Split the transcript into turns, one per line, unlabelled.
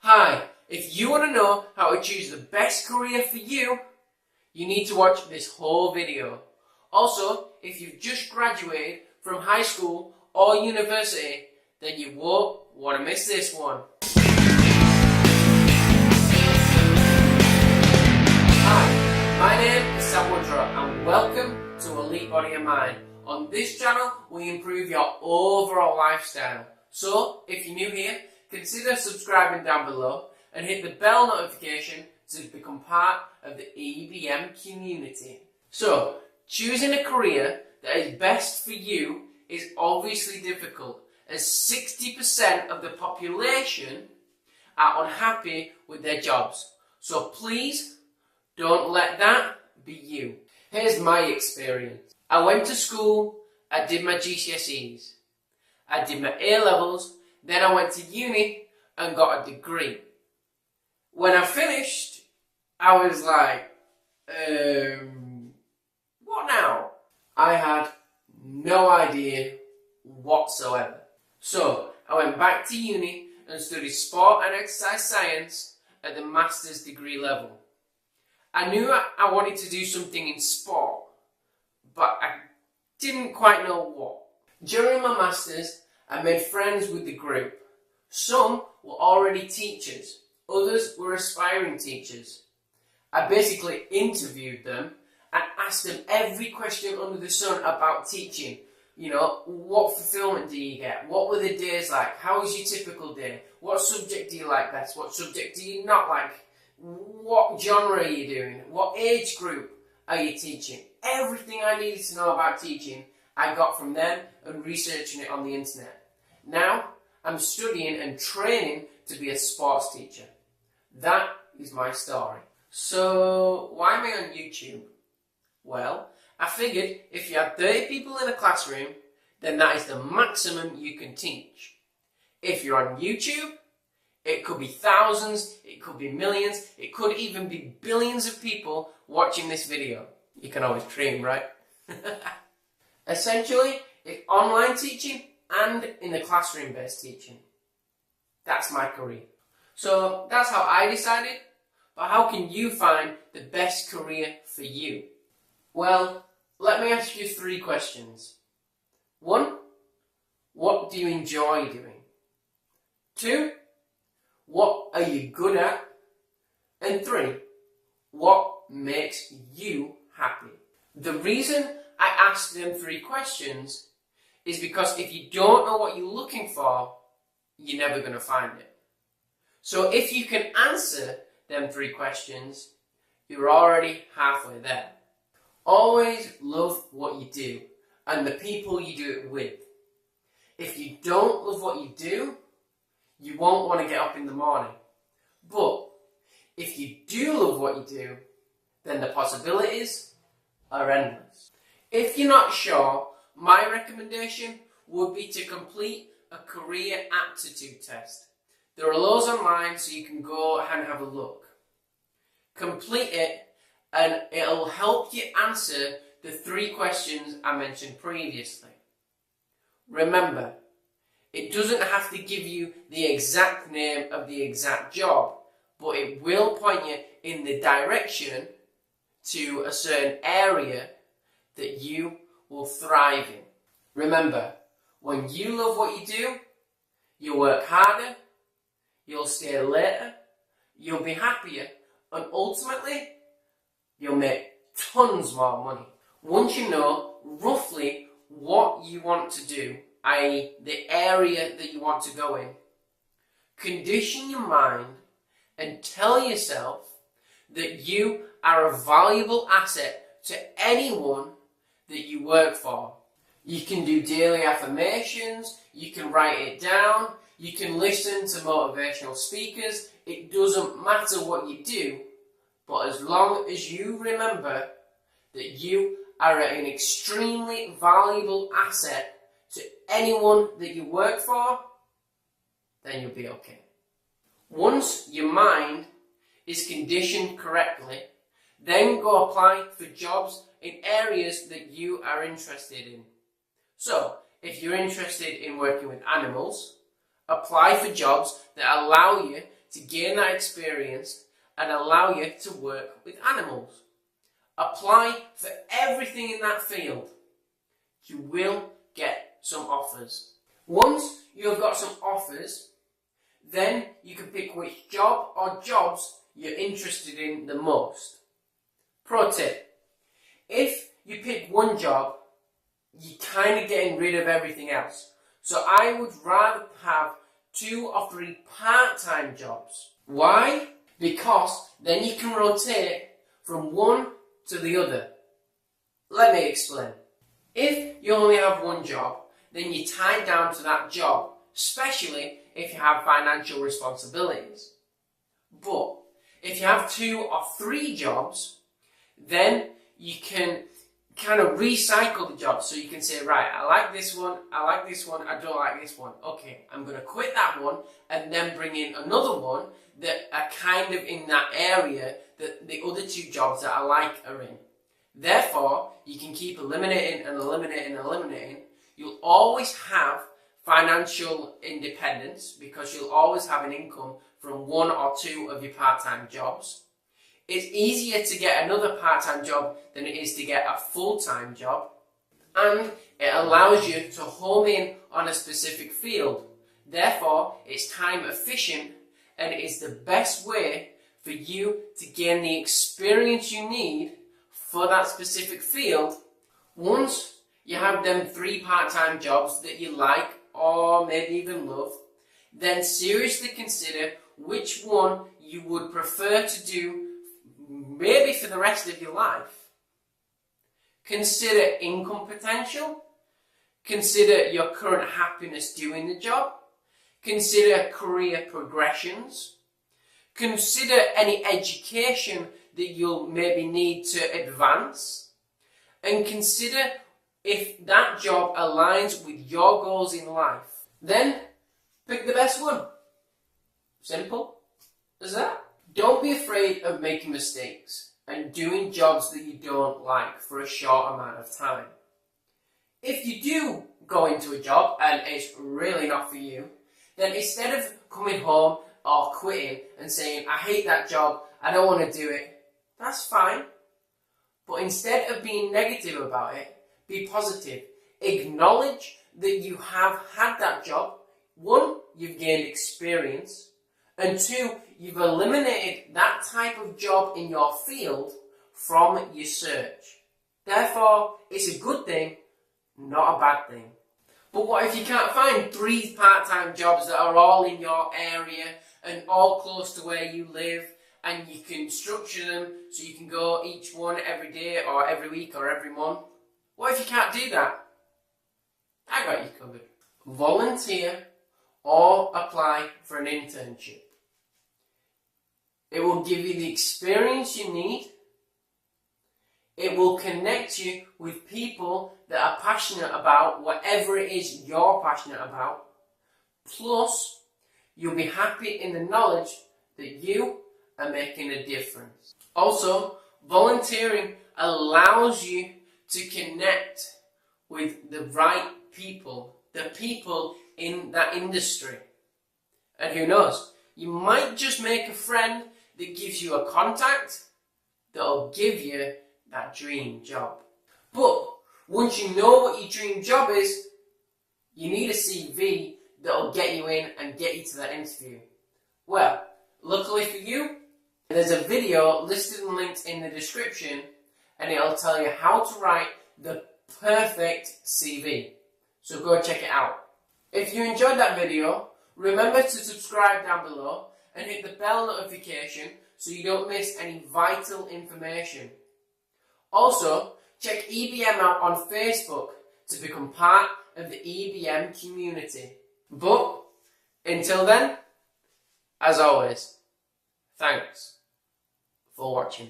Hi, if you want to know how to choose the best career for you, you need to watch this whole video. Also, if you've just graduated from high school or university, then you won't want to miss this one. Hi, my name is Sam Woodrow and welcome to Elite Body and Mind. On this channel, we improve your overall lifestyle. So, if you're new here, consider subscribing down below and hit the bell notification to become part of the EBM community. So, choosing a career that is best for you is obviously difficult, as 60% of the population are unhappy with their jobs. So please, don't let that be you. Here's my experience. I went to school, I did my GCSEs, I did my A-levels, then I went to uni and got a degree. When I finished, I was like, what now? I had no idea whatsoever. So, I went back to uni and studied sport and exercise science at the master's degree level. I knew I wanted to do something in sport, but I didn't quite know what. During my master's, I made friends with the group. Some were already teachers, others were aspiring teachers. I basically interviewed them and asked them every question under the sun about teaching. You know, what fulfillment do you get? What were the days like? How was your typical day? What subject do you like best? What subject do you not like? What genre are you doing? What age group are you teaching? Everything I needed to know about teaching, I got from them and researching it on the internet. Now, I'm studying and training to be a sports teacher. That is my story. So, why am I on YouTube? Well, I figured if you have 30 people in a classroom, then that is the maximum you can teach. If you're on YouTube, it could be thousands, it could be millions, it could even be billions of people watching this video. You can always dream, right? Essentially, it's online teaching and in the classroom-based teaching. That's my career. So that's how I decided, but how can you find the best career for you? Well, let me ask you 3 questions. 1, what do you enjoy doing? 2, what are you good at? And 3, what makes you happy? The reason I asked them 3 questions is because if you don't know what you're looking for, you're never going to find it. So if you can answer them 3 questions, you're already halfway there. Always love what you do and the people you do it with. If you don't love what you do, you won't want to get up in the morning. But if you do love what you do, then the possibilities are endless. If you're not sure, my recommendation would be to complete a career aptitude test. There are loads online, so you can go and have a look. Complete it and it'll help you answer the 3 questions I mentioned previously. Remember, it doesn't have to give you the exact name of the exact job, but it will point you in the direction to a certain area that you will thrive in. Remember, when you love what you do, you'll work harder, you'll stay later, you'll be happier, and ultimately, you'll make tons more money. Once you know roughly what you want to do, i.e. the area that you want to go in, condition your mind and tell yourself that you are a valuable asset to anyone that you work for. You can do daily affirmations, you can write it down, you can listen to motivational speakers. It doesn't matter what you do, but as long as you remember that you are an extremely valuable asset to anyone that you work for, then you'll be okay. Once your mind is conditioned correctly, then go apply for jobs in areas that you are interested in. So, if you're interested in working with animals, apply for jobs that allow you to gain that experience and allow you to work with animals. Apply for everything in that field. You will get some offers. Once you've got some offers, then you can pick which job or jobs you're interested in the most. Pro tip: if you pick one job, you're kind of getting rid of everything else. So I would rather have 2 or 3 part-time jobs. Why? Because then you can rotate from one to the other. Let me explain. If you only have one job, then you're tied down to that job, especially if you have financial responsibilities. But if you have 2 or 3 jobs, then you can kind of recycle the jobs. So you can say, right, I like this one, I like this one, I don't like this one. Okay, I'm going to quit that one and then bring in another one that are kind of in that area that the other 2 jobs that I like are in. Therefore, you can keep eliminating and eliminating and eliminating. You'll always have financial independence because you'll always have an income from 1 or 2 of your part-time jobs. It's easier to get another part-time job than it is to get a full-time job. And it allows you to home in on a specific field. Therefore, it's time efficient and it is the best way for you to gain the experience you need for that specific field. Once you have them 3 part-time jobs that you like or maybe even love, then seriously consider which one you would prefer to do maybe for the rest of your life. Consider income potential. Consider your current happiness doing the job. Consider career progressions. Consider any education that you'll maybe need to advance. And consider if that job aligns with your goals in life. Then pick the best one. Simple as that. Don't be afraid of making mistakes and doing jobs that you don't like for a short amount of time. If you do go into a job and it's really not for you, then instead of coming home or quitting and saying, I hate that job, I don't want to do it, that's fine. But instead of being negative about it, be positive. Acknowledge that you have had that job. 1, you've gained experience. And 2, you've eliminated that type of job in your field from your search. Therefore, it's a good thing, not a bad thing. But what if you can't find 3 part-time jobs that are all in your area and all close to where you live, and you can structure them so you can go each one every day or every week or every month? What if you can't do that? I got you covered. Volunteer or apply for an internship. It will give you the experience you need. It will connect you with people that are passionate about whatever it is you're passionate about. Plus, you'll be happy in the knowledge that you are making a difference. Also, volunteering allows you to connect with the right people, the people in that industry. And who knows, you might just make a friend that gives you a contact that'll give you that dream job. But once you know what your dream job is, you need a CV that'll get you in and get you to that interview. Well, luckily for you, there's a video listed and linked in the description, and it'll tell you how to write the perfect CV. So go check it out. If you enjoyed that video, remember to subscribe down below and hit the bell notification so you don't miss any vital information. Also, check EBM out on Facebook to become part of the EBM community. But until then, as always, thanks for watching.